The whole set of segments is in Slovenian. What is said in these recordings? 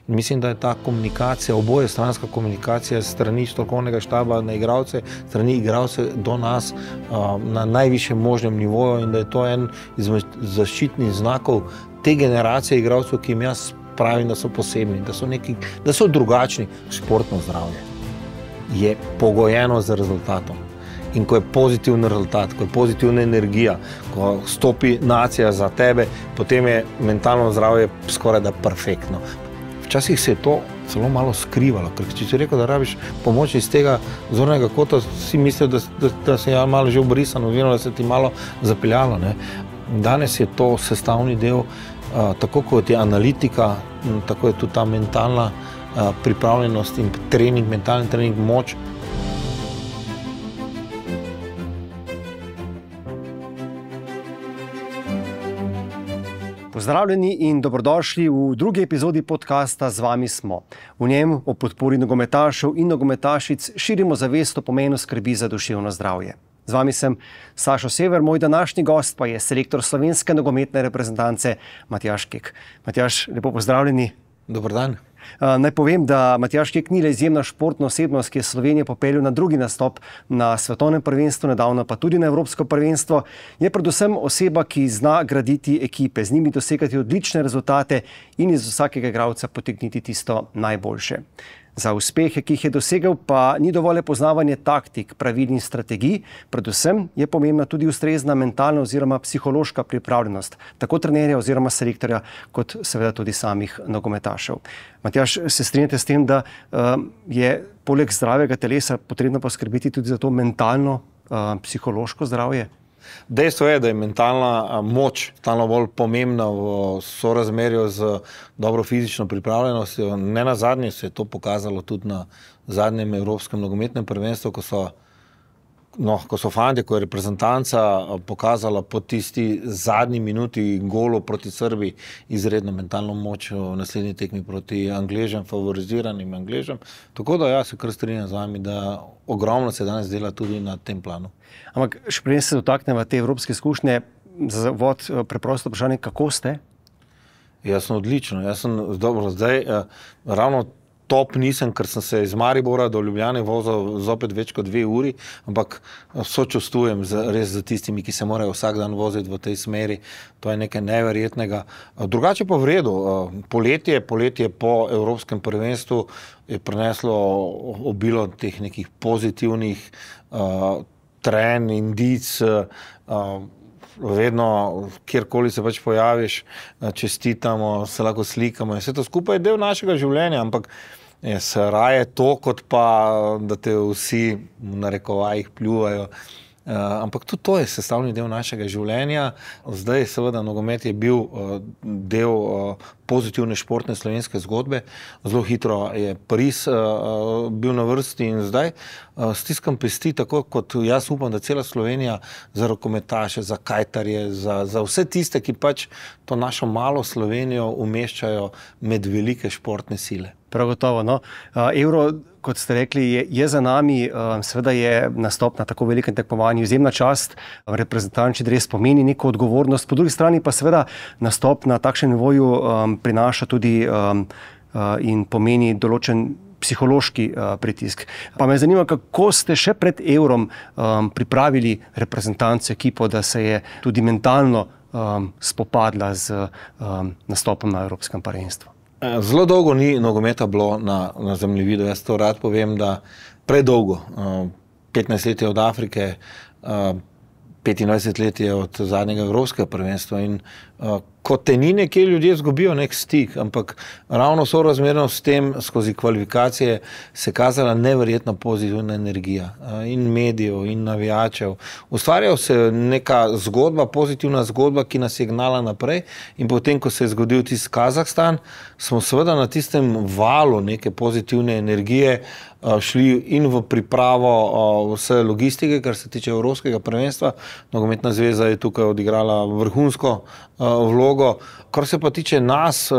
Mislim, da je ta komunikacija, obojestranska komunikacija strani strokovnega štaba na igralce, strani igralce do nas na najvišjem možnem nivoju in da je to en izmed zaščitnih znakov te generacije igralcev, ki jim jaz pravim, da so posebni, da so drugačni. Športno zdravje je pogojeno z rezultatom. In ko je pozitiven rezultat, ko je pozitivna energija, ko stopi nacija za tebe, potem je mentalno zdravje skoraj da perfektno. Včasih se je to celo malo skrivalo, ker če si rekel, da rabiš pomoč iz tega zornega kota, si mislil, da se je malo že obrisan, oziroma da se ti malo zapeljalo. Danes je to sestavni del, tako kot je analitika, tako je tudi ta mentalna pripravljenost in trening, mentalni trening, moč. Pozdravljeni in dobrodošli v drugi epizodi podcasta Z vami smo. V njem o podpori nogometašev in nogometašic širimo zavest o pomenu skrbi za duševno zdravje. Z vami sem Sašo Sever, moj današnji gost pa je selektor slovenske nogometne reprezentance Matjaž Kek. Matjaž, lepo pozdravljeni. Dober dan. Naj povem, da Matjaž Kek ni le izjemna športna osebnost, ki je Slovenijo popeljal na drugi nastop na svetovnem prvenstvu, nedavno pa tudi na evropsko prvenstvo. Je predvsem oseba, ki zna graditi ekipe, z njimi dosegati odlične rezultate in iz vsakega igralca potegniti tisto najboljše. Za uspehe, ki jih je dosegel, pa ni dovolj poznavanje taktik, pravil in strategij, predvsem je pomembna tudi ustrezna mentalna oziroma psihološka pripravljenost, tako trenerja oziroma selektorja, kot seveda tudi samih nogometašev. Matjaž, se strinjate s tem, da je poleg zdravega telesa potrebno poskrbeti tudi za to mentalno, psihološko zdravje? Dejstvo je, da je mentalna moč stalno bolj pomembna v sorazmerju z dobro fizično pripravljenostjo. Ne nazadnje se je to pokazalo tudi na zadnjem evropskem nogometnem prvenstvu, ko so fantje, ko je reprezentanca pokazala po tisti zadnji minuti golu proti Srbiji izredno mentalno moč v naslednji tekmi proti Angležem, favoriziranim Angležem. Tako da jaz se kar strinjam z vami, da ogromno se danes dela tudi na tem planu. Ampak še preden se dotaknemo te evropske izkušnje, za uvod preprosto vprašanje, kako ste? Jaz sem odlično, jaz sem dobro, zdaj ravno top nisem, ker sem se iz Maribora do Ljubljane vozil zopet več kot 2 uri, ampak sočustvujem res za tistimi, ki se morajo vsak dan voziti v tej smeri. To je nekaj neverjetnega. Drugače pa v redu. Poletje po evropskem prvenstvu je prineslo obilo teh nekih pozitivnih trenj, indic, vedno, kjerkoli se pač pojaviš, čestitamo, se lahko slikamo. Vse to skupaj je del našega življenja, ampak se raje to, kot pa, da te vsi v narekovajih pljuvajo. Ampak tudi to je sestavni del našega življenja. Zdaj seveda nogomet je bil del pozitivne športne slovenske zgodbe. Zelo hitro je Pariz bil na vrsti in zdaj stiskam pesti, tako kot jaz upam, da cela Slovenija za rokometaše, za kajtarje, za vse tiste, ki pač to našo malo Slovenijo umeščajo med velike športne sile. Prav gotovo, no. Euro, kot ste rekli, je za nami, seveda je nastop na tako velikem tekmovanju izjemna čast, reprezentančni dres pomeni neko odgovornost, po drugi strani pa seveda nastop na takšnem nivoju prinaša tudi in pomeni določen psihološki pritisk. Pa me zanima, kako ste še pred Eurom pripravili reprezentanco, ekipo, da se je tudi mentalno spopadla z nastopom na evropskem prvenstvu. Zelo dolgo ni nogometa bilo na zemljevidu. Jaz to rad povem, da predolgo. 15 let je od Afrike, 25 let je od zadnjega evropskega prvenstva in ko te ni nekje, ljudje izgubijo nek stik, ampak ravno sorazmerno s tem, skozi kvalifikacije se kazala neverjetna pozitivna energija in medijev in navijačev. Ustvarjala se neka zgodba, pozitivna zgodba, ki nas je gnala naprej in potem, ko se je zgodil tisti Kazahstan, smo seveda na tistem valu neke pozitivne energije šli in v pripravo vse logistike, kar se tiče evropskega prvenstva. Nogometna zveza je tukaj odigrala vrhunsko vlogo vlogo. Kar se pa tiče nas,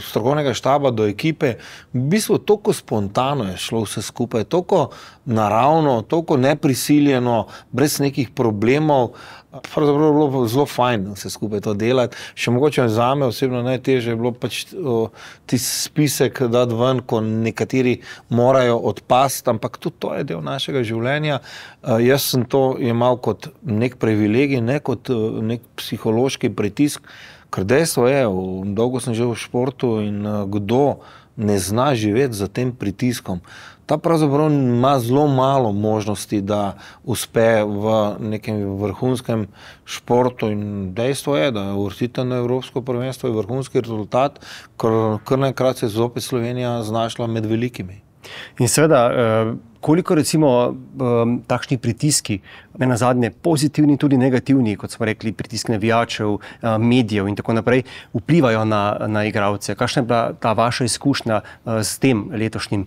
strokovnega štaba do ekipe, v bistvu toliko spontano je šlo vse skupaj, toliko naravno, toliko neprisiljeno, brez nekih problemov. Pravzaprav je bilo zelo fajn vse skupaj to delati. Še mogoče zame osebno najtežje je bilo pač tisti spisek dati ven, ko nekateri morajo odpasti, ampak tudi to je del našega življenja. Jaz sem to jemal kot nek privilegij, ne kot nek psihološki pritisk, ker dejstvo je, dolgo sem že v športu in kdo ne zna živeti za tem pritiskom. Ta pravzaprav ima zelo malo možnosti, da uspe v nekem vrhunskem športu in dejstvo je, da uvrstitev na Evropsko prvenstvo je vrhunski rezultat, kar naenkrat se je zopet Slovenija znašla med velikimi. In seveda, koliko recimo takšni pritiski, nenazadnje pozitivni, tudi negativni, kot smo rekli, pritiski navijačev, medijev in tako naprej, vplivajo na igralce? Kakšna je bila ta vaša izkušnja s tem letošnjim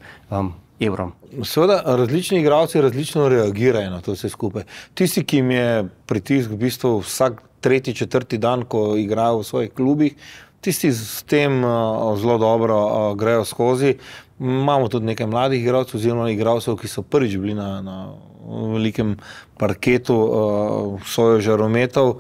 Eurom? Seveda, različni igralci različno reagirajo na to vse skupaj. Tisti, ki jim je pritisk v bistvu vsak tretji, četrti dan, ko igrajo v svojih klubih, tisti s tem zelo dobro grejo skozi. Imamo tudi nekaj mladih igralcev oziroma igralcev, ki so prvič bili na velikem parketu sojo žarometov.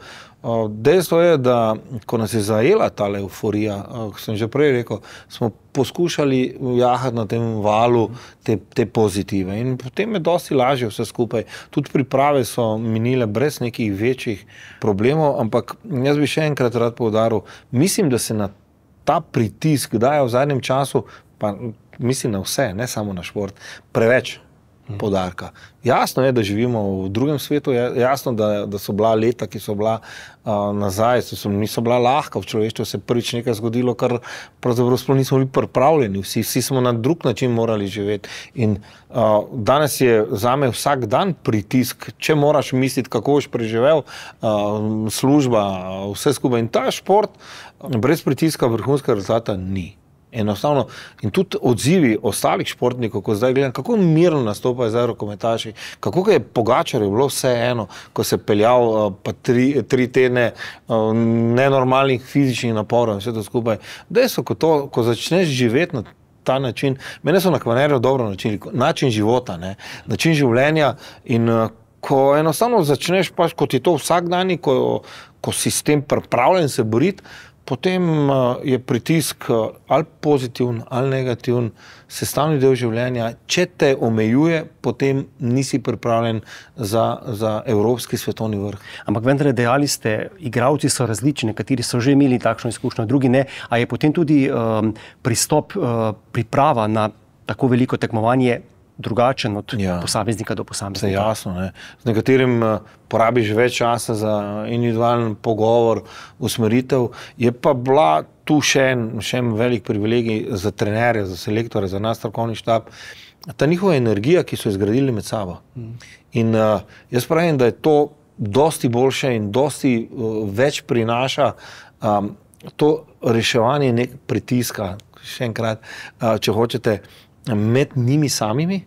Dejstvo je, da ko nas je zajela tale euforija, kot sem že prej rekel, smo poskušali jahati na tem valu te pozitive in potem je dosti lažje vse skupaj. Tudi priprave so minile brez nekih večjih problemov, ampak jaz bi še enkrat rad poudaril, mislim, da se na ta pritisk daje v zadnjem času, pa mislim na vse, ne samo na šport, preveč poudarka. Jasno je, da živimo v drugem svetu, jasno, da so bila leta, ki so bila nazaj, niso bila lahka, v človeštvu se prvič nekaj zgodilo, kar pravzaprav sploh nismo bili pripravljeni, vsi smo na drug način morali živeti. In danes je zame vsak dan pritisk, če moraš misliti, kako boš preživel, služba, vse skupaj. In ta šport brez pritiska vrhunskega rezultata ni. Enostavno. In tudi odzivi ostalih športnikov, ko zdaj gledam, kako mirno nastopajo zdaj rokometaši, kako je Pogačarju bilo vse eno, ko se peljal pa tri tedne nenormalnih fizičnih naporov in vse to skupaj. Dejstvo, ko začneš živeti na ta način, mene so na Kvarnerju dobro načini, način života, ne, način življenja in ko enostavno začneš, pa ko ti to vsak dan, ko si s tem pripravljen se boriti, potem je pritisk ali pozitiven ali negativen, sestavni del življenja. Če te omejuje, potem nisi pripravljen za evropski svetovni vrh. Ampak vendar dejali ste, igralci so različni, nekateri so že imeli takšno izkušnjo, drugi ne. A je potem tudi pristop, priprava na tako veliko tekmovanje drugačen od posameznika do posameznika? Jasno, ne. Z nekaterim porabiš več časa za individualen pogovor, usmeritev. Je pa bila tu še en velik privilegij za trenerje, za selektore, za nas strokovni štab, ta njihova energija, ki so izgradili med sabo. In jaz pravim, da je to dosti boljše in dosti več prinaša to reševanje nek pritiska, še enkrat, če hočete, med njimi samimi,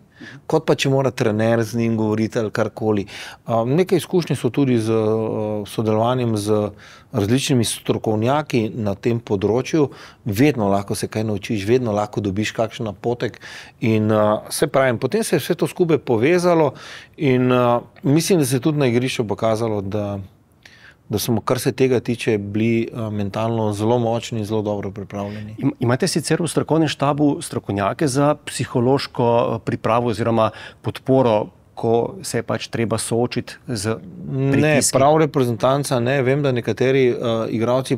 kot pa če mora trener z njim govoriti ali karkoli. Nekaj izkušnje so tudi z sodelovanjem z različnimi strokovnjaki na tem področju. Vedno lahko se kaj naučiš, vedno lahko dobiš kakšen napotek in se pravim, potem se je vse to skupaj povezalo in mislim, da se je tudi na igrišču pokazalo, da smo, kar se tega tiče, bili mentalno zelo močni in zelo dobro pripravljeni. Imate sicer v strokovnem štabu strokovnjake za psihološko pripravo oziroma podporo, ko se je pač treba soočiti z pritiski? Ne, prav reprezentanca ne. Vem, da nekateri igralci,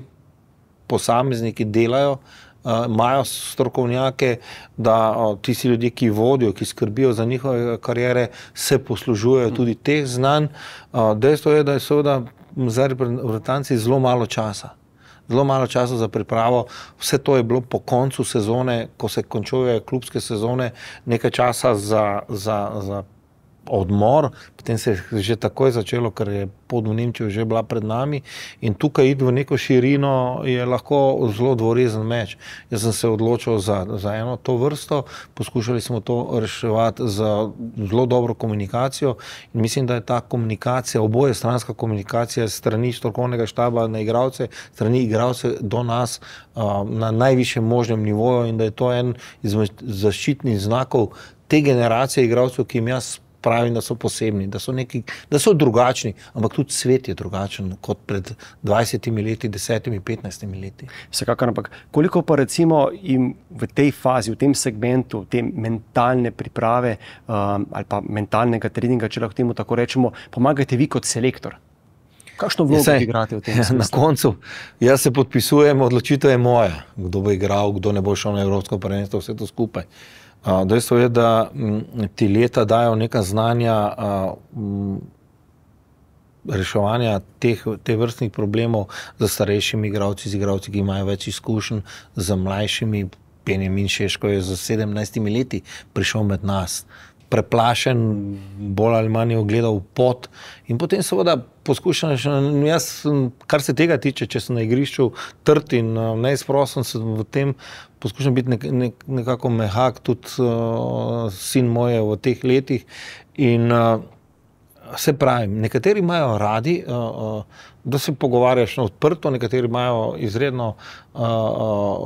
posamezniki delajo, imajo strokovnjake, da tisti ljudje, ki vodijo, ki skrbijo za njihove kariere, se poslužujejo tudi teh znanj. Dejstvo je, da je seveda za reprezentanci zelo malo časa. Zelo malo časa za pripravo. Vse to je bilo po koncu sezone, ko se končujejo klubske sezone, nekaj časa za odmor, potem se je že takoj začelo, ker je pot v Nemčijo že bila pred nami in tukaj iti v neko širino je lahko zelo dvorezen meč. Jaz sem se odločil za eno to vrsto, poskušali smo to reševati z zelo dobro komunikacijo in mislim, da je ta komunikacija, obojestranska komunikacija strani strokovnega štaba na igralce, strani igralce do nas na najvišjem možnem nivoju in da je to en izmed zaščitnih znakov te generacije igralcev, ki jim jaz pravim, da so posebni, da so drugačni, ampak tudi svet je drugačen kot pred 20 leti, 10, 15 leti. Vsekakor, ampak koliko pa recimo jim v tej fazi, v tem segmentu, te mentalne priprave ali pa mentalnega treninga, če lahko temu tako rečemo, pomagate vi kot selektor? Kakšno vlogo igrate v tem smislu? Na koncu, jaz se podpisujem, odločitev je moja, kdo bo igral, kdo ne bo šel na evropsko prvenstvo, vse to skupaj. Dejstvo je, da ti leta dajo neka znanja reševanja teh vrstnih problemov za starejšimi igralci, z igralci, ki imajo več izkušenj, za mlajšimi. Benjamin Šeško je za 17 leti prišel med nas, preplašen, bolj ali manj je ogledal pot in potem seveda poskušam, jaz, kar se tega tiče, če sem na igrišču trd in neizprosen, sem v tem poskušam biti nekako mehak, tudi sin moj je v teh letih in se pravim, nekateri imajo radi, da se pogovarjaš odprto, nekateri imajo izredno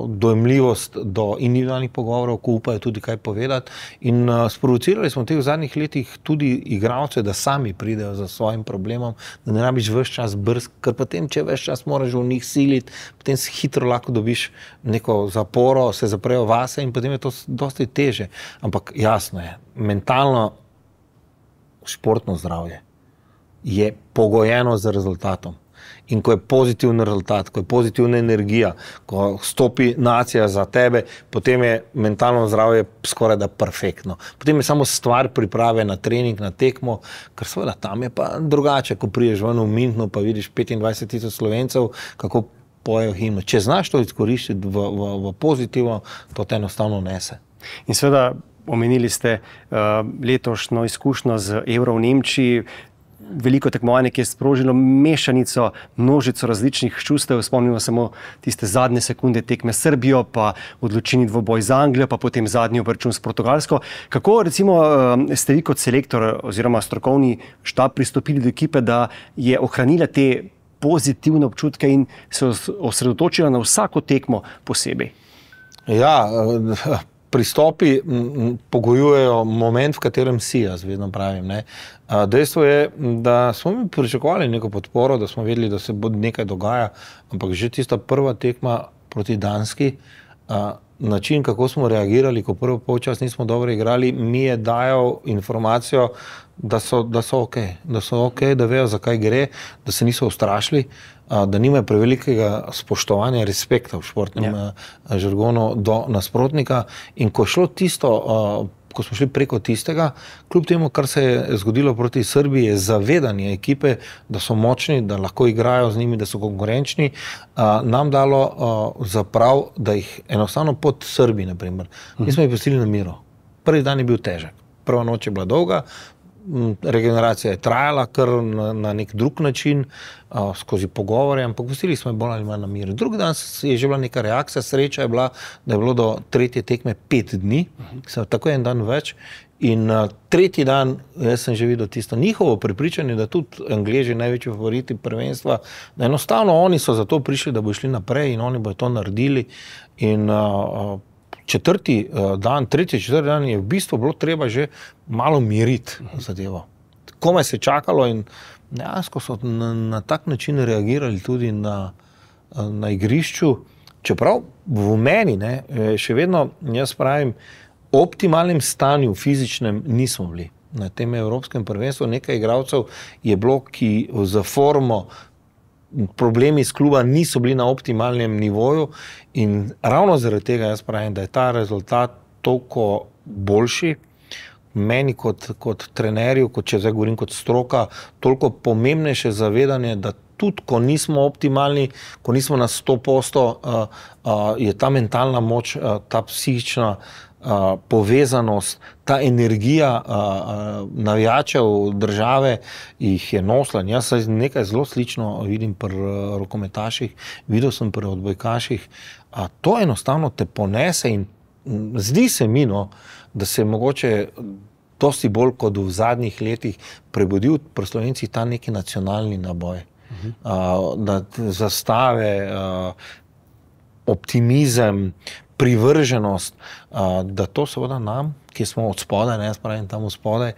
dojemljivost do individualnih pogovorov, ko upajo tudi kaj povedati in sprovocirali smo v teh zadnjih letih tudi igralce, da sami pridejo za svojim problemom, da ne rabiš ves čas brz, ker potem, če ves čas moraš v njih siliti, potem si hitro lahko dobiš neko zaporo, se zaprejo vase in potem je to dosti teže. Ampak jasno je, mentalno športno zdravje je pogojeno z rezultatom. In ko je pozitiven rezultat, ko je pozitivna energija, ko stopi nacija za tebe, potem je mentalno zdravje skoraj da perfektno. Potem je samo stvar priprave na trening, na tekmo, ker seveda tam je pa drugače, ko priješ ven v Münchnu pa vidiš 25,000 Slovencev, kako pojejo himno. Če znaš to izkoristiti v pozitivno, to te enostavno nese. In seveda omenili ste letošnjo izkušnjo z Euro v Nemčiji, veliko tekmovanje, ki je sprožilo mešanico, množico različnih čustev. Spomnimo samo tiste zadnje sekunde tekme s Srbijo, pa odločilni dvoboj z Anglijo, pa potem zadnji obračun s Portugalsko. Kako recimo ste vi kot selektor oziroma strokovni štab pristopili do ekipe, da je ohranila te pozitivne občutke in se osredotočila na vsako tekmo posebej? Ja, pristopi pogojujejo moment, v katerem si, jaz vedno pravim. Dejstvo je, da smo mi pričakovali neko podporo, da smo vedeli, da se bo nekaj dogaja, ampak že tista prva tekma proti Danski, način, kako smo reagirali, ko prvo polčas nismo dobro igrali, mi je dajal informacijo, da so ok, da vejo, zakaj gre, da se niso ustrašili, da nimajo prevelikega spoštovanja, respekta v športnem žargonu do nasprotnika. In ko je šlo tisto, ko smo šli preko tistega, kljub temu, kar se je zgodilo proti Srbiji, je zavedanje ekipe, da so močni, da lahko igrajo z njimi, da so konkurenčni, nam dalo zaprav, da jih enostavno pod Srbiji, na primer, nismo jih pustili na miru. Prvi dan je bil težek, prva noč je bila dolga, regeneracija je trajala kar na nek drug način, skozi pogovore, ampak pustili smo jih bolj ali manj na miru. Drugi dan je že bila neka reakcija, sreča je bila, da je bilo do tretje tekme 5 dni, tako en dan več. In tretji dan, jaz sem že videl tisto njihovo prepričanje, da tudi Angleži, največji favoriti prvenstva, da enostavno oni so zato prišli, da bo šli naprej in oni bodo to naredili. In tretji, četrti dan je v bistvu bilo treba že malo miriti zadevo. Komaj se čakalo in dejansko so na tak način reagirali tudi na igrišču. Čeprav v meni, še vedno, jaz pravim, v optimalnem stanju fizičnem nismo bili. Na tem evropskem prvenstvu nekaj igralcev je bilo, ki za formo problemi iz kluba niso bili na optimalnem nivoju in ravno zaradi tega jaz pravim, da je ta rezultat toliko boljši. Meni kot trenerju, če zdaj govorim kot stroka, toliko pomembnejše zavedanje, da tudi ko nismo optimalni, ko nismo na 100%, je ta mentalna moč, ta psihična povezanost, ta energija navijačev države jih je nosila. Jaz se nekaj zelo slično vidim pri rokometaših, videl sem pri odbojkaših. To enostavno te ponese in zdi se mi, da se mogoče dosti bolj kot v zadnjih letih prebudil pri Slovencih ta neki nacionalni naboj. Da zastave, optimizem, privrženost, da to seveda nam, ki smo od spodaj, jaz pravim tam od spodaj,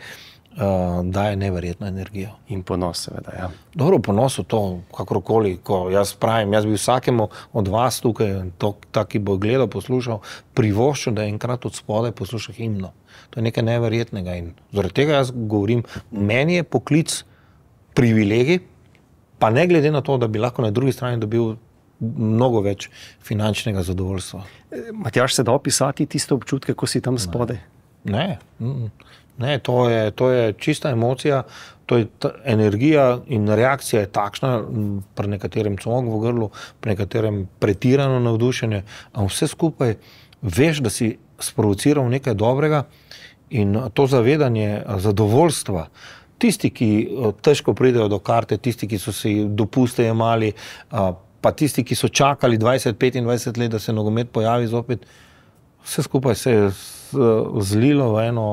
daje neverjetno energijo. In ponos, seveda, ja. Dobro, ponos v to, kakorkoli, ko jaz pravim, jaz bi vsakemu od vas tukaj, ki bo gledal, poslušal, privoščil, da enkrat od spodaj posluša himno. To je nekaj neverjetnega in zaradi tega jaz govorim, meni je poklic privilegij, pa ne glede na to, da bi lahko na drugi strani dobil mnogo več finančnega zadovoljstva. Matjaž, se da opisati tiste občutke, ko si tam spodaj? Ne, to je čista emocija, to je energija in reakcija je takšna, pri nekaterem cmok v grlu, pri nekaterem pretirano navdušenje, a vse skupaj veš, da si sprovociral nekaj dobrega in to zavedanje zadovoljstva. Tisti, ki težko pridejo do karte, tisti, ki so si dopuste jemali, pa tisti, ki so čakali 20-25 let, da se nogomet pojavi zopet, vse skupaj se je zlilo v eno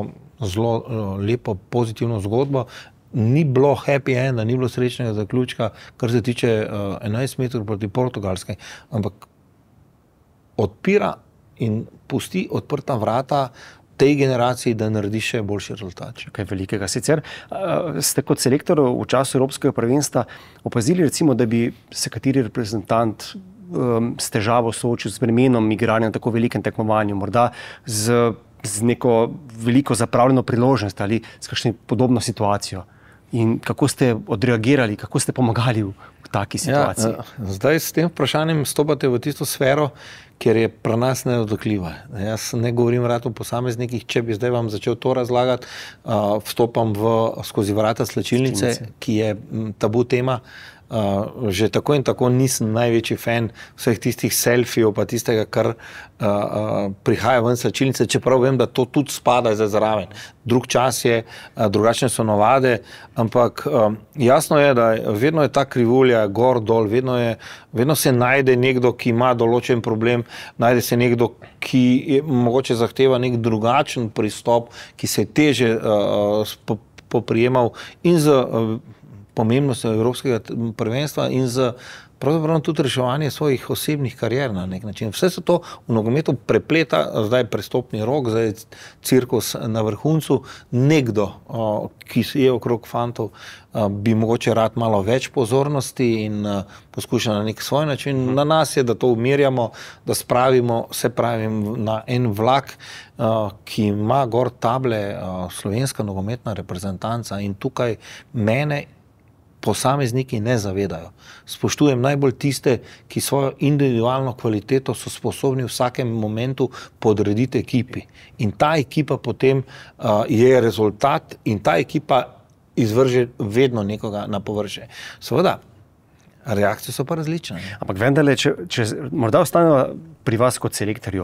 zelo lepo, pozitivno zgodbo. Ni bilo happy enda, ni bilo srečnega zaključka, kar se tiče 11 metrov proti Portugalske, ampak odpira in pusti odprta vrata tej generaciji, da naredi še boljši rezultat. Kaj velikega. Sicer ste kot selektor v času Evropskega prvenstva opazili, recimo, da bi se kateri reprezentant s težavo soočil z bremenom igranja na tako velikem tekmovanju, morda z neko veliko zapravljeno priložnost ali s kakšno podobno situacijo. In kako ste odreagirali, kako ste pomagali v taki situaciji? Zdaj s tem vprašanjem stopate v tisto sfero, kjer je pri nas nedotakljiva. Jaz ne govorim rad o posameznikih, če bi zdaj vam začel to razlagati, vstopam skozi vrata slačilnice, ki je tabu tema. Že tako in tako nisem največji fan vseh tistih selfijev, pa tistega, kar prihaja ven slačilnice, čeprav vem, da to tudi spada zdaj zraven. Drug čas je, drugačne so navade, ampak jasno je, da vedno je ta krivulja gor, dol, vedno se najde nekdo, ki ima določen problem, najde se nekdo, ki mogoče zahteva nek drugačen pristop, ki se je teže poprijemal in z pomembnost Evropskega prvenstva in z pravzaprav tudi reševanje svojih osebnih karier na nek način. Vse se to v nogometu prepleta, zdaj prestopni rok, zdaj cirkus na vrhuncu. Nekdo, ki je okrog fantov, bi mogoče rad malo več pozornosti in poskuša na nek svoj način. Na nas je, da to umirjamo, da spravimo, se pravim, na en vlak, ki ima gor table slovenska nogometna reprezentanca in tukaj mene posamezniki ne zavedajo. Spoštujem najbolj tiste, ki svojo individualno kvaliteto so sposobni v vsakem momentu podrediti ekipi. In ta ekipa potem je rezultat in ta ekipa izvrže vedno nekoga na površje. Seveda, reakcije so pa različne. Ampak vendarle, če morda ostanemo pri vas kot selektorju,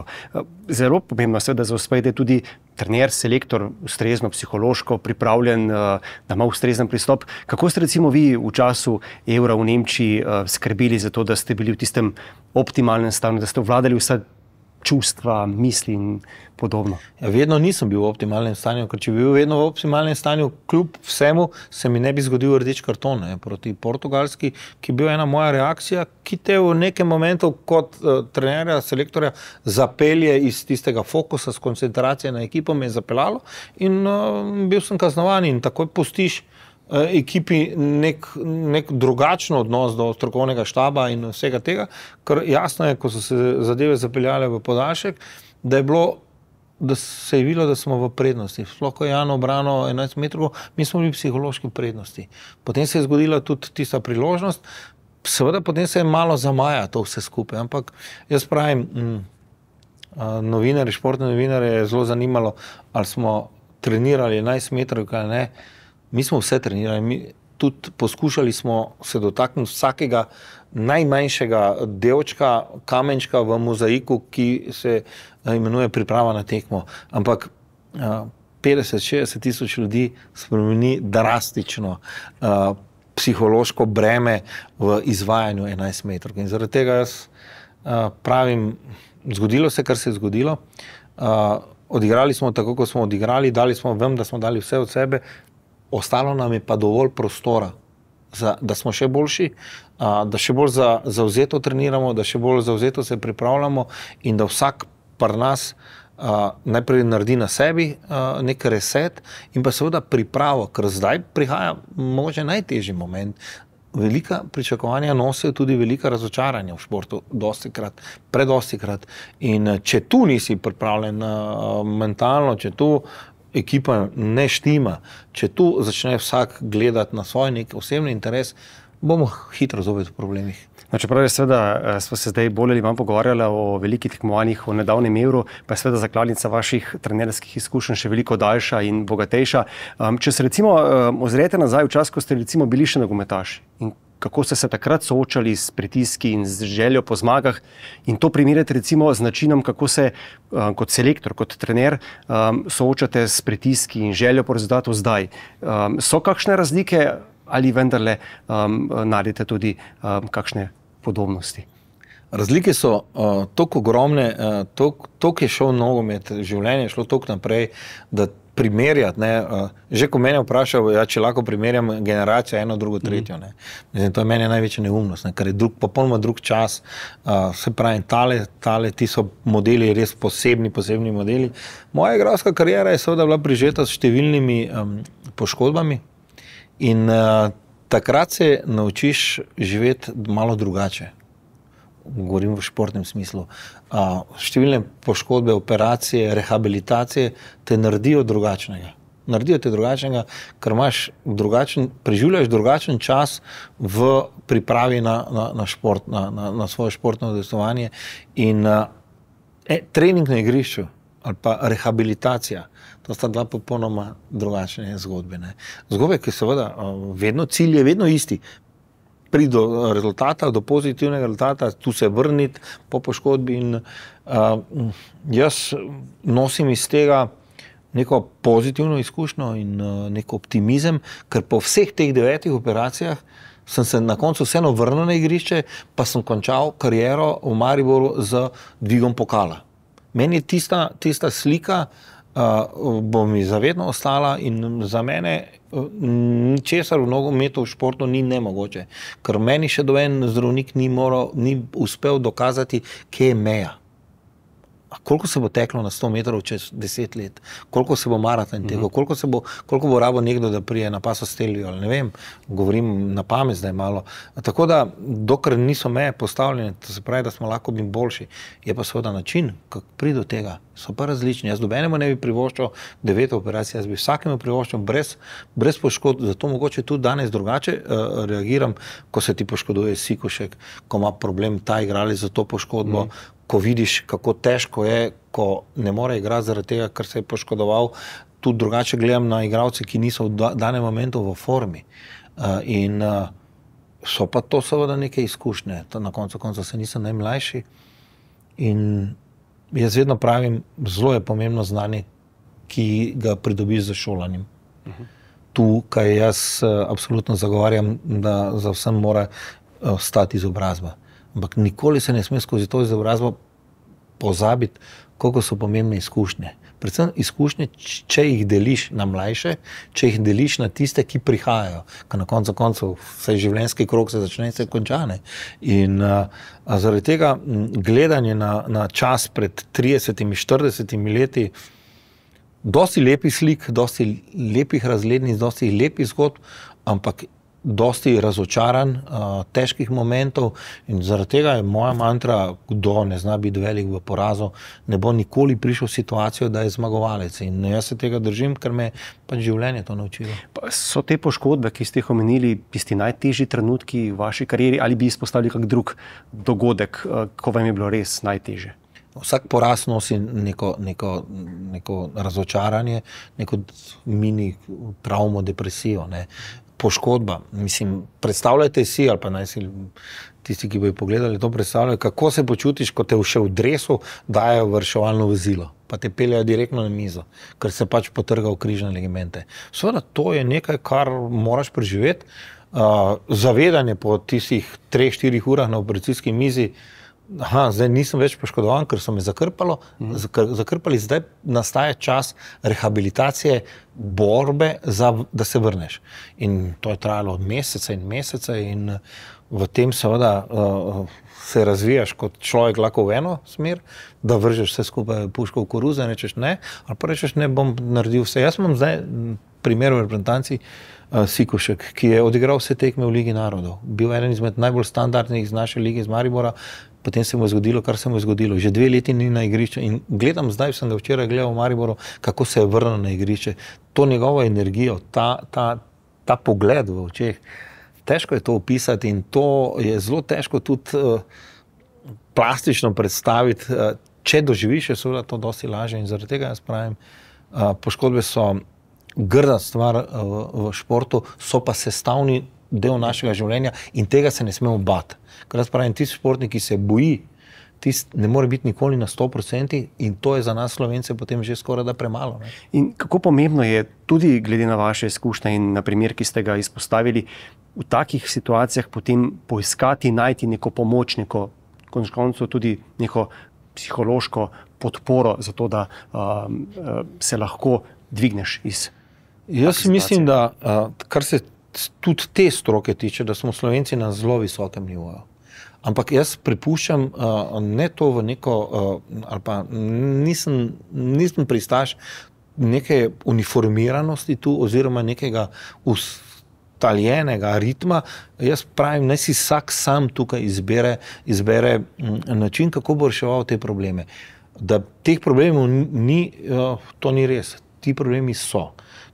zelo pomembno je, da za uspeh je tudi trener, selektor, ustrezno psihološko pripravljen, da ima ustrezen pristop. Kako ste recimo vi v času Eura v Nemčiji skrbeli za to, da ste bili v tistem optimalnem stanju, da ste obvladali vsa čustva, misli in podobno? Ja, vedno nisem bil v optimalnem stanju, ker če bi bil vedno v optimalnem stanju, kljub vsemu se mi ne bi zgodil rdeč karton proti Portugalski, ki je bil ena moja reakcija, ki te v nekem momentu kot trenerja, selektorja zapelje iz tistega fokusa, s koncentracije na ekipo me je zapeljalo in bil sem kaznovan in takoj pustiš ekipi nek drugačen odnos do strokovnega štaba in vsega tega, ker jasno je, ko so se zadeve zapeljale v podaljšek, da se je videlo, da smo v prednosti. Sploh ko je Jan obranil 11 metrov, mi smo bili psihološki v prednosti. Potem se je zgodila tudi tista priložnost, seveda potem se je malo zamaja to vse skupaj, ampak jaz pravim, novinarje, športne novinarje je zelo zanimalo, ali smo trenirali 11 metrov, kaj ne. Mi smo vse trenirali, tudi poskušali smo se dotakniti vsakega najmanjšega delčka, kamenčka v mozaiku, ki se imenuje priprava na tekmo. Ampak 50-60 tisoč ljudi spremeni drastično psihološko breme v izvajanju 11 metrov. In zaradi tega jaz pravim, zgodilo se, kar se je zgodilo. Odigrali smo tako, kot smo odigrali, vem, da smo dali vse od sebe, ostalo nam je pa dovolj prostora, da smo še boljši, da še bolj zavzeto treniramo, da še bolj zavzeto se pripravljamo in da vsak pri nas najprej naredi na sebi nek reset in pa seveda pripravo, ker zdaj prihaja mogoče najtežji moment. Velika pričakovanja nosijo tudi velika razočaranja v športu, predostikrat. In če tu nisi pripravljen mentalno, če tu ekipa ne štima, če tu začne vsak gledati na svoj nek osebni interes, bomo hitro zopet v problemih. Čeprav je seveda, smo se zdaj bolj ali manj pogovarjali o velikih tekmovanjih, o nedavnem Euru, pa je seveda zakladnica vaših trenerskih izkušenj še veliko daljša in bogatejša. Če se recimo ozrete nazaj v čas, ko ste recimo bili še nogometaši in kako ste se takrat soočali s pritiski in z željo po zmagah in to primerjate recimo z načinom, kako se kot selektor, kot trener soočate s pritiski in željo po rezultatu zdaj. So kakšne razlike ali vendarle najdete tudi kakšne podobnosti? Razlike so toliko ogromne, toliko je šel nogomet, življenje je šlo toliko naprej, da primerjati, že ko mene vprašal, če lahko primerjam generacijo eno, drugo, tretjo, to je meni največja neumnost, ker je popolnoma drug čas, se pravi, ti so modeli, res posebni modeli. Moja igralska kariera je seveda bila prižeta s številnimi poškodbami in takrat se naučiš živeti malo drugače. Govorim v športnem smislu. Številne poškodbe, operacije, rehabilitacije te naredijo drugačnega. Ker preživljaš drugačen čas v pripravi na šport, na svoje športno udejstvovanje in trening na igrišču ali pa rehabilitacija. To sta dva popolnoma drugačne zgodbe. Zgodbe, ki seveda cilj je vedno isti. Priti do rezultata, do pozitivnega rezultata, tu se vrniti po poškodbi in jaz nosim iz tega neko pozitivno izkušnjo in nek optimizem, ker po vseh teh 9 operacijah sem se na koncu vseeno vrnil na igrišče, pa sem končal kariero v Mariboru z dvigom pokala. Meni je tista slika bo mi zavedno ostala in za mene ničesar v nogometu, v športu ni nemogoče, ker meni še doben zdravnik ni uspel dokazati, kje je meja. Koliko se bo teklo na 100 metrov čez 10 let, koliko se bo maraton tega, koliko bo rabo nekdo, da prije na Paso Stelvio, ali ne vem, govorim na pamet zdaj malo. Tako da, dokler niso meje postavljene, to se pravi, da smo lahko bili boljši, je pa seveda način, kako priti do tega, so pa različni. Jaz dobenemu ne bi privoščal 9 operacij, jaz bi vsakemu privoščal brez poškodb, zato mogoče tudi danes drugače reagiram, ko se ti poškoduje Sikošek, ko ima problem ta igralec za to poškodbo, ko vidiš, kako težko je, ko ne more igrati zaradi tega, ker se je poškodoval. Tudi drugače gledam na igralce, ki niso v danem momentu v formi. In so pa to seveda neke izkušnje. Na koncu se nisem najmlajši. In jaz vedno pravim, zelo je pomembno znanje, ki ga pridobiš za šolanjem. Tukaj jaz absolutno zagovarjam, da za vsem mora stati izobrazba. Ampak nikoli se ne sme skozi to izobrazbo pozabiti, koliko so pomembne izkušnje. Predvsem izkušnje, če jih deliš na mlajše, če jih deliš na tiste, ki prihajajo. Ker na koncu vse življenjski krog se začne in se konča. In zaradi tega gledanje na čas pred 30-40 leti, dosti lepih slik, dosti lepih razglednic, dosti lepih zgodb, ampak dosti razočaran, težkih momentov in zaradi tega je moja mantra, kdo ne zna biti velik v porazu, ne bo nikoli prišel v situacijo, da je zmagovalec. In jaz se tega držim, ker me pač življenje to naučilo. So te poškodbe, ki ste jih omenili, tisti najtežji trenutki v vaši karieri ali bi izpostavili kak drug dogodek, ko vam je bilo res najtežje? Vsak poraz nosi neko razočaranje, neko mini travmo, depresijo. poškodba. Mislim, predstavljajte si, ali pa naj si tisti, ki bojo pogledali, to predstavljajo, kako se počutiš, ko te še v dresu dajo v reševalno vozilo, pa te peljajo direktno na mizo, ker se pač potrga v križne ligamente. Seveda, to je nekaj, kar moraš preživeti. Zavedanje po tistih 3-4 urah na operacijski mizi, zdaj nisem več poškodovan, ker so me zakrpali, zdaj nastaja čas rehabilitacije, borbe, da se vrneš. In to je trajalo od meseca in meseca in v tem seveda se razvijaš kot človek lahko v eno smer, da vržeš vse skupaj puško v koruzo in rečeš ne, ali pa rečeš ne, bom naredil vse. Jaz imam zdaj primer v reprezentanci Sikošek, ki je odigral vse tekme v Ligi narodov. Bil eden izmed najbolj standardnih iz naše lige iz Maribora, potem se mu je zgodilo, kar se mu je zgodilo. Že 2 leti ni na igrišču in gledam zdaj, sem ga včeraj gledal v Mariboru, kako se je vrnil na igrišče. To njegovo energijo, ta pogled v očeh, težko je to opisati in to je zelo težko tudi plastično predstaviti. Če doživiš, je seveda to dosti lažje in zaradi tega jaz pravim, poškodbe so grda stvar v športu, so pa sestavni del našega življenja in tega se ne smemo bati. Ker jaz pravim, tisti športnik, ki se boji, tisti ne more biti nikoli na 100% in to je za nas Slovence potem že skoraj da premalo. Ne? In kako pomembno je tudi glede na vaše izkušnje in na primer, ki ste ga izpostavili, v takih situacijah potem poiskati, najti neko pomoč, neko konec koncev tudi neko psihološko podporo za to, da se lahko dvigneš iz Jaz mislim, da kar se tudi te stroke tiče, da smo Slovenci na zelo visokem nivoju. Ampak jaz prepuščam ne to v neko, ali pa nisem pristaš neke uniformiranosti tu oziroma nekega ustaljenega ritma. Jaz pravim, naj si vsak sam tukaj izbere način, kako bo reševal te probleme. Da teh problemov ni, to ni res. Ti problemi so.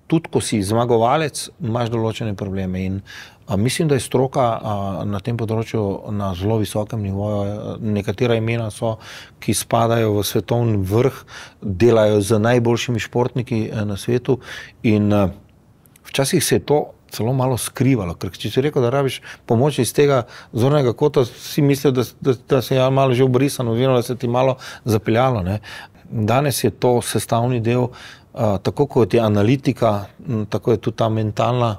Tudi, ko si zmagovalec, imaš določene probleme in mislim, da je stroka na tem področju na zelo visokem nivoju. Nekatera imena so, ki spadajo v svetovni vrh, delajo z najboljšimi športniki na svetu in včasih se je to celo malo skrivalo, ker če si rekel, da rabiš pomoč iz tega zornega kota, si mislil, da se je malo že obrisano, oziroma da se ti malo zapeljalo. Ne? Danes je to sestavni del, tako kot je analitika, tako je tudi ta mentalna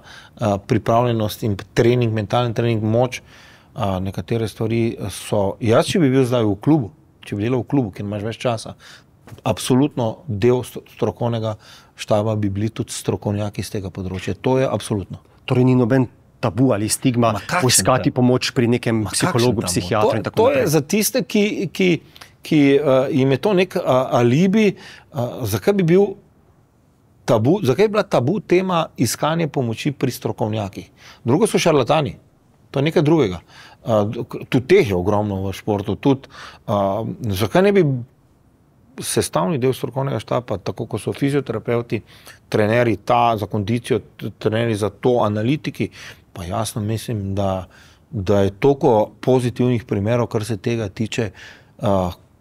pripravljenost in trening, mentalni trening, moč. Nekatere stvari so, jaz če bi bil zdaj v klubu, če bi delal v klubu, kjer imaš več časa, absolutno del strokovnega štaba bi bili tudi strokovnjaki iz tega področja. To je absolutno. Torej ni noben tabu ali stigma poiskati pomoč pri nekem psihologu, psihiatru in tako naprej. To je za tiste, ki jim je to nek alibi, zakaj bi bil tabu, zakaj je bila tabu tema iskanje pomoči pri strokovnjakih. Drugo so šarlatani, to je nekaj drugega. Tudi teh je ogromno v športu. Zakaj ne bi sestavni del strokovnega štaba, tako kot so fizioterapeuti, trenerji za kondicijo, trenerji za to, analitiki, pa jasno mislim, da je toliko pozitivnih primerov, kar se tega tiče.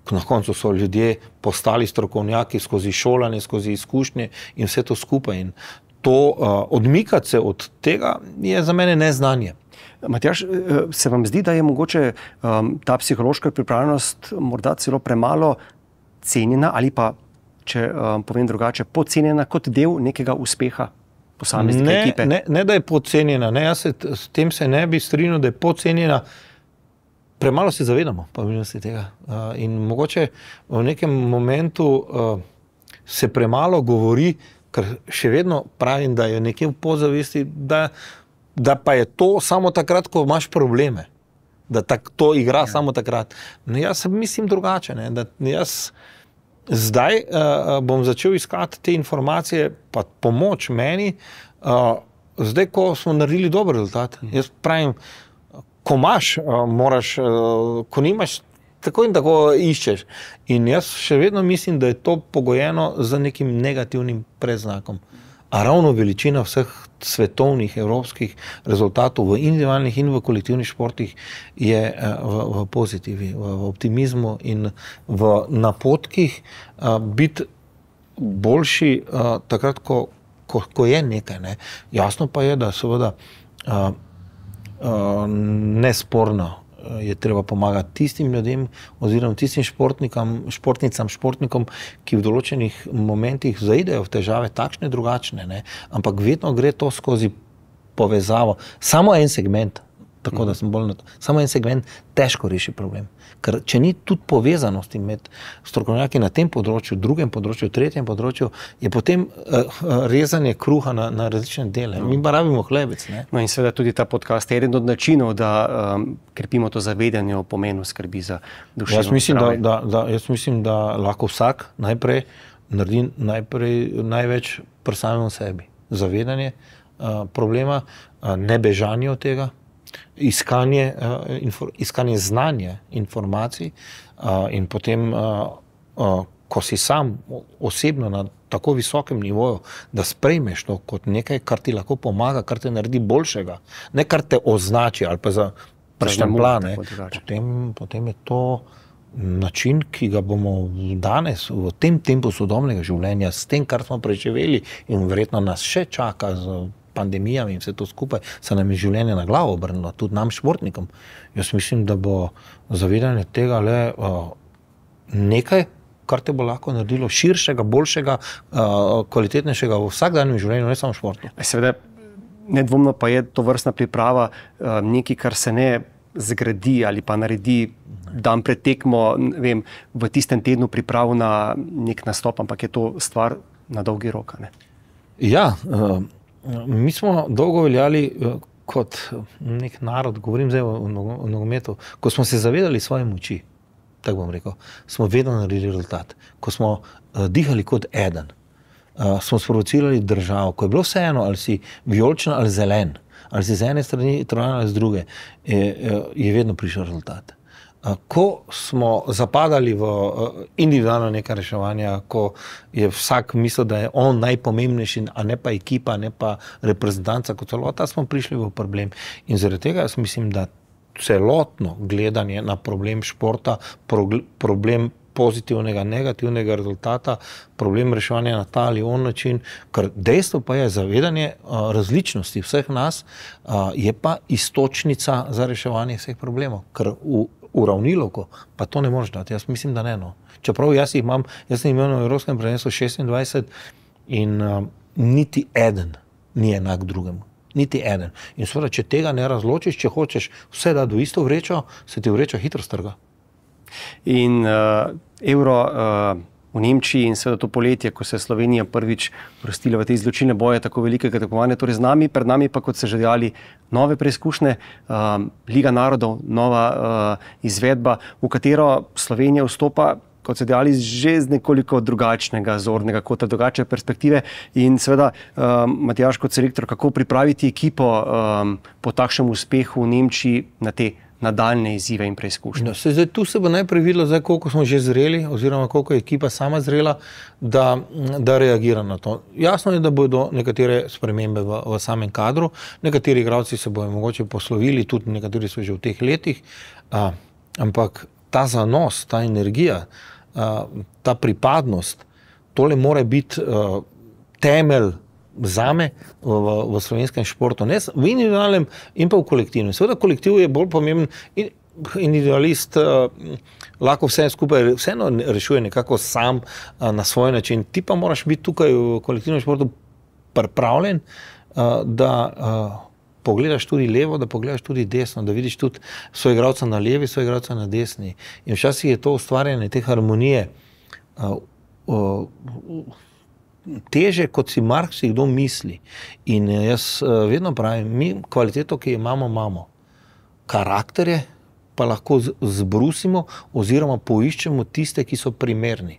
Na koncu so ljudje postali strokovnjaki skozi šolanje, skozi izkušnje in vse to skupaj. In to odmikati se od tega je za mene neznanje. Matjaž, se vam zdi, da je mogoče ta psihološka pripravljenost morda celo premalo cenjena ali pa, če povem drugače, podcenjena kot del nekega uspeha posamezne ekipe? Ne, da je podcenjena. Jaz s tem se ne bi strinjal, da je podcenjena. Premalo se zavedamo pomembnosti tega in mogoče v nekem momentu se premalo govori, ker še vedno pravim, da je nekje v podzavesti, da pa je to samo takrat, ko imaš probleme, da to igra samo takrat. No, jaz mislim drugače, da jaz zdaj bom začel iskati te informacije, pa pomoč meni, zdaj, ko smo naredili dober rezultat. Jaz pravim, ko imaš, ko nimaš, tako in tako iščeš. In jaz še vedno mislim, da je to pogojeno z nekim negativnim predznakom. A ravno veličina vseh svetovnih, evropskih rezultatov v individualnih in v kolektivnih športih je v pozitivi, v optimizmu in v napotkih biti boljši takrat, ko ko je nekaj, ne. Jasno pa je, da seveda nesporno je treba pomagati tistim ljudem oziroma tistim športnikom, ki v določenih momentih zaidejo v težave takšne, drugačne, ne. Ampak vedno gre to skozi povezavo. Samo en segment, tako da sem bolj na to, samo en segment težko reši problem. Ker če ni tudi povezanosti med strokovnjaki na tem področju, drugem področju, tretjem področju, je potem rezanje kruha na različne dele. Mi pa rabimo hlebec, ne. No in seveda tudi ta podcast je eden od načinov, da krepimo to zavedanje o pomenu skrbi za duševno zdravje. Jaz mislim, da lahko vsak najprej naredi največ pri samem sebi. Zavedanje problema, ne bežanje od tega, iskanje znanja, informacij in potem, ko si sam osebno na tako visokem nivoju, da sprejmeš to kot nekaj, kar ti lahko pomaga, kar te naredi boljšega, ne kar te označi ali pa za preštampla, potem je to način, ki ga bomo danes v tem tempu sodobnega življenja, s tem, kar smo preživeli in verjetno nas še čaka z pandemijami in vse to skupaj, se nam je življenje na glavo obrnilo, tudi nam športnikom. Jaz mislim, da bo zavedanje tega le nekaj, kar te bo lahko naredilo širšega, boljšega, kvalitetnejšega v vsakdanjem življenju, ne samo v športu. Seveda, nedvomno pa je to vrstna priprava nekaj, kar se ne zgradi ali pa naredi dan pred tekmo, vem, v tistem tednu priprav na nek nastop, ampak je to stvar na dolgi rok, ne? Ja, mi smo dolgo veljali kot nek narod, govorim zdaj o nogometu, ko smo se zavedali svoje moči, tako bom rekel, smo vedno naredili rezultat. Ko smo dihali kot eden, smo sprovocirali državo, ko je bilo vseeno, ali si vijoličen ali zelen, ali si z ene strani ali z druge, je vedno prišel rezultat. Ko smo zapadali v individualno neka reševanja, ko je vsak mislil, da je on najpomembnejši, a ne pa ekipa, ne pa reprezentanca kot celota, smo prišli v problem. In zaradi tega jaz mislim, da celotno gledanje na problem športa, problem pozitivnega, negativnega rezultata, problem reševanja na ta ali on način, ker dejstvo pa je zavedanje različnosti vseh nas, je pa istočnica za reševanje vseh problemov, ker uravnilovko, pa to ne moreš dati. Jaz mislim, da ne, no. Čeprav jaz sem imel na Evropskem prvenstvu 26 in niti eden ni enak drugemu. Niti eden. In seveda, če tega ne razločiš, če hočeš vse dati v isto vrečo, se ti vreča hitro strga. In Euro v Nemčiji in seveda to poletje, ko se je Slovenija prvič uvrstila v te izločilne boje tako velikega tekmovanja, torej pred nami pa, kot ste že dejali, nove preizkušnje, Liga narodov, nova izvedba, v katero Slovenija vstopa, kot ste dejali, že z nekoliko drugačnega zornega kota, drugačne perspektive in seveda, Matjaž kot selektor, kako pripraviti ekipo po takšnem uspehu v Nemčiji na te nadaljne izzive in preizkušnje. Zdaj, tu se bo najprej videlo, koliko smo že zreli, oziroma koliko je ekipa sama zrela, da reagira na to. Jasno je, da bodo nekatere spremembe v samem kadru, nekateri igralci se bojo mogoče poslovili, tudi nekateri so že v teh letih, ampak ta zanos, ta energija, ta pripadnost, tole mora biti temelj zame v slovenskem športu, ne v individualnem in pa v kolektivnem. Seveda kolektiv je bolj pomemben, individualist lahko vse skupaj vseeno rešuje nekako sam na svoj način. Ti pa moraš biti tukaj v kolektivnem športu pripravljen, da pogledaš tudi levo, da pogledaš tudi desno, da vidiš tudi soigralca na levi, soigralca na desni. In včasih je to ustvarjanje te harmonije teže, kot si marsikdo misli. In jaz vedno pravim, mi kvaliteto, ki jo imamo, karakterje pa lahko zbrusimo oziroma poiščemo tiste, ki so primerni.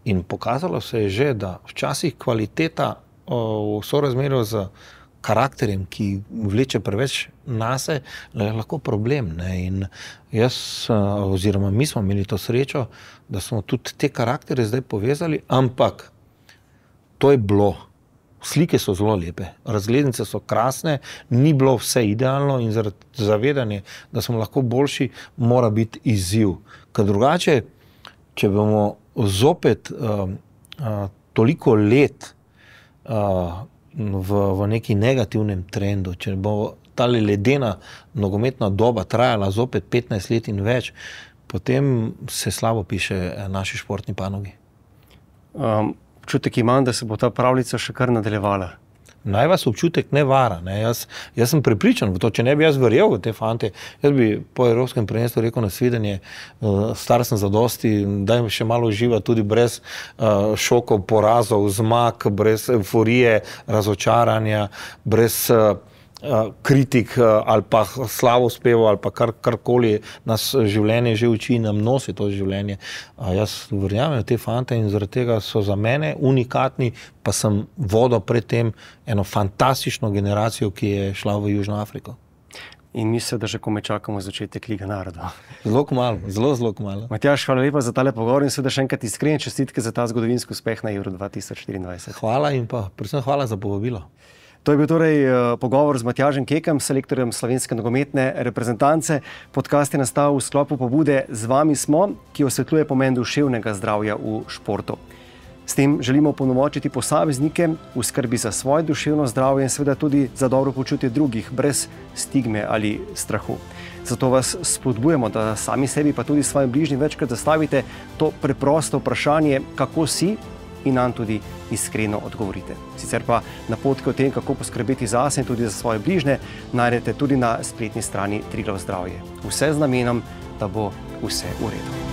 In pokazalo se je že, da včasih kvaliteta v sorazmerju z karakterjem, ki vleče preveč nase, je lahko problem, ne? In jaz, oziroma mi smo imeli to srečo, da smo tudi te karaktere zdaj povezali, ampak to je bilo. Slike so zelo lepe, razglednice so krasne, ni bilo vse idealno in zaradi zavedanja, da smo lahko boljši, mora biti izziv. Ker drugače, če bomo zopet toliko let v neki negativnem trendu, če bo ta ledena nogometna doba trajala zopet 15 let in več, potem se slabo piše naši športni panogi. Občutek imam, da se bo ta pravljica še kar nadaljevala. Naj vas občutek ne vara. Ne. Jaz sem prepričan v to, če ne bi jaz verjel v te fante, jaz bi po Evropskem prvenstvu rekel nasvidenje, star sem zadosti, daj mi še malo uživa tudi brez šokov, porazov, zmag, brez euforije, razočaranja, brez kritik ali pa slavospevov ali pa karkoli nas življenje že uči, nam nosi to življenje. Jaz verjamem v te fante in zaradi tega so za mene unikatni, pa sem vodil predtem eno fantastično generacijo, ki je šla v Južno Afriko. In mislim, da že komaj čakamo začetek Lige narodov. Zelo kmalu, zelo kmalu. Matjaž, hvala lepa za tale pogovor in seveda še enkrat iskrene čestitke za ta zgodovinski uspeh na Euro 2024. Hvala in pa predvsem hvala za povabilo. To je bil torej pogovor z Matjažem Kekom, selektorjem slovenske nogometne reprezentance. Podcast je nastal v sklopu pobude Z vami smo, ki osvetljuje pomen duševnega zdravja v športu. S tem želimo opolnomočiti posameznike v skrbi za svoje duševno zdravje in seveda tudi za dobro počutje drugih, brez stigme ali strahu. Zato vas spodbujamo, da sami sebi pa tudi svojim bližnjim večkrat zastavite to preprosto vprašanje, kako si, in nam tudi iskreno odgovorite. Sicer pa napotke o tem, kako poskrbeti zase in tudi za svoje bližnje, najdete tudi na spletni strani Triglav zdravje. Vse z namenom, da bo vse v redu.